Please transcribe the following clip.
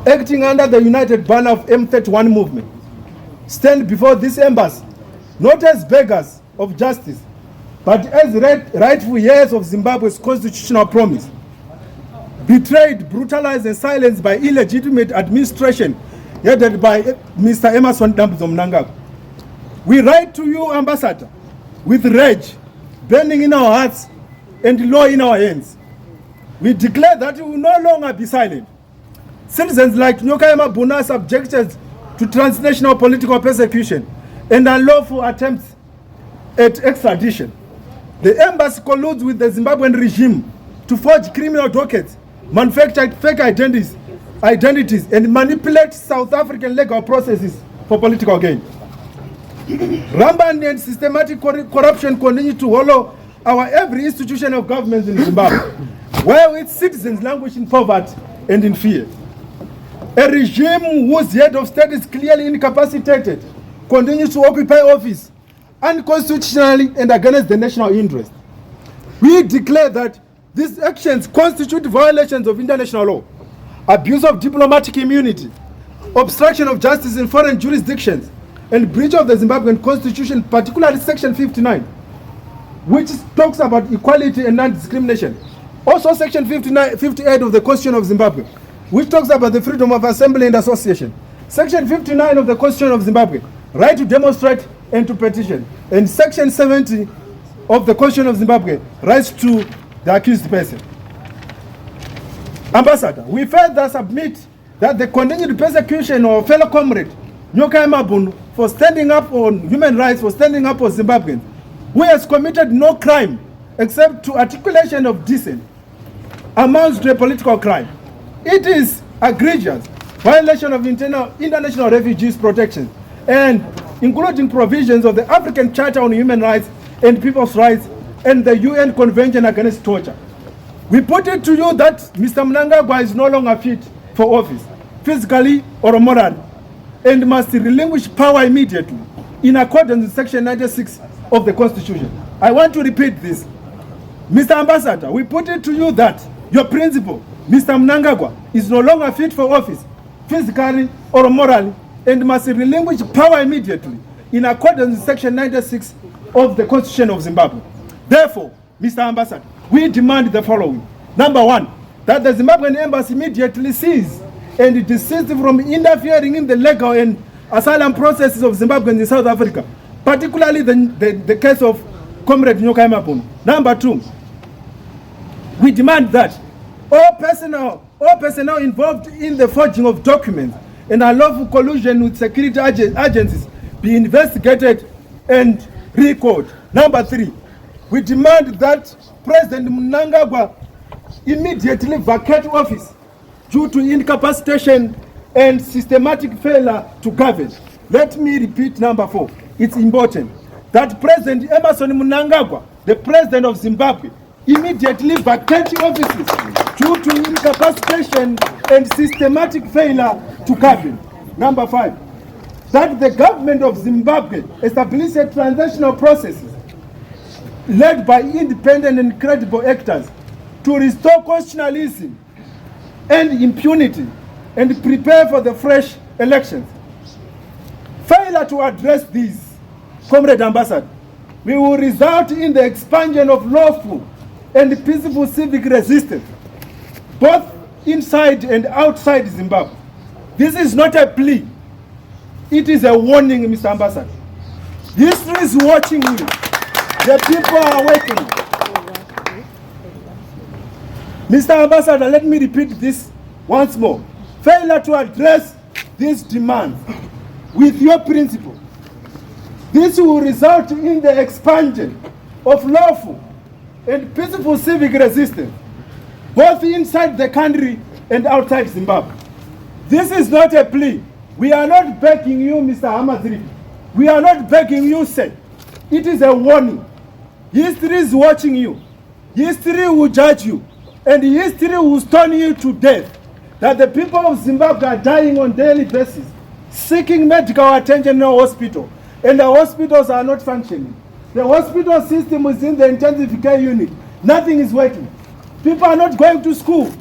acting under the united banner of M31 movement, stand before this embassy not as beggars of justice, but as rightful heirs of Zimbabwe's constitutional promise, betrayed, brutalized, and silenced by illegitimate administration headed by Mr. Emmerson Dambudzo Mnangagwa. We write to you, Ambassador, with rage burning in our hearts and law in our hands. We declare that we will no longer be silent. Citizens like Nyoka Buna are subjected to transnational political persecution and unlawful attempts at extradition. The embassy colludes with the Zimbabwean regime to forge criminal dockets, manufacture fake identities, and manipulate South African legal processes for political gain. Rampant and systematic corruption continue to hollow our every institution of government in Zimbabwe, where its citizens languish in poverty and in fear. A regime whose head of state is clearly incapacitated continues to occupy office unconstitutionally and against the national interest. We declare that these actions constitute violations of international law, abuse of diplomatic immunity, obstruction of justice in foreign jurisdictions, and breach of the Zimbabwean constitution, particularly section 59, which talks about equality and non-discrimination. Also section 58 of the Constitution of Zimbabwe, which talks about the freedom of assembly and association. Section 59 of the Constitution of Zimbabwe, right to demonstrate and to petition. And section 70 of the Constitution of Zimbabwe, rights to the accused person. Ambassador, we further submit that the continued persecution of our fellow comrade Nyoka Emabunu for standing up on human rights, for standing up for Zimbabweans, who has committed no crime except to articulation of dissent, amounts to a political crime. It is egregious violation of international refugees protection, and including provisions of the African Charter on Human Rights and People's Rights and the UN Convention Against Torture. We put it to you that Mr. Mnangagwa is no longer fit for office, physically or morally, and must relinquish power immediately in accordance with Section 96 of the Constitution. I want to repeat this. Mr. Ambassador, we put it to you that your principal, Mr. Mnangagwa, is no longer fit for office, physically or morally, and must relinquish power immediately in accordance with Section 96 of the Constitution of Zimbabwe. Therefore, Mr. Ambassador, we demand the following. Number one, that the Zimbabwean embassy immediately cease and desist from interfering in the legal and asylum processes of Zimbabweans in South Africa, particularly the case of Comrade Nyoka Emabunu. Number two, we demand that all personnel involved in the forging of documents and unlawful collusion with security agencies be investigated and recalled. Number three, we demand that President Mnangagwa immediately vacate office due to incapacitation and systematic failure to govern. Let me repeat number four. It's important that President Emmerson Mnangagwa, the President of Zimbabwe, immediately vacate offices due to incapacitation and systematic failure to govern. Number five, that the government of Zimbabwe establish a transitional processes led by independent and credible actors to restore constitutionalism and impunity and prepare for the fresh elections. Failure to address these, Comrade Ambassador, we will result in the expansion of lawful and peaceful civic resistance, both inside and outside Zimbabwe. This is not a plea. It is a warning, Mr. Ambassador. History is watching you. The people are waiting. Mr. Ambassador, let me repeat this once more. Failure to address these demands with your principle, this will result in the expansion of lawful and peaceful civic resistance, both inside the country and outside Zimbabwe. This is not a plea. We are not begging you, Mr. Hamazri. We are not begging you, sir. It is a warning. History is watching you. History will judge you. And history will stone you to death. That the people of Zimbabwe are dying on a daily basis, seeking medical attention in our hospital. And the hospitals are not functioning. The hospital system is in the intensive care unit. Nothing is working. People are not going to school.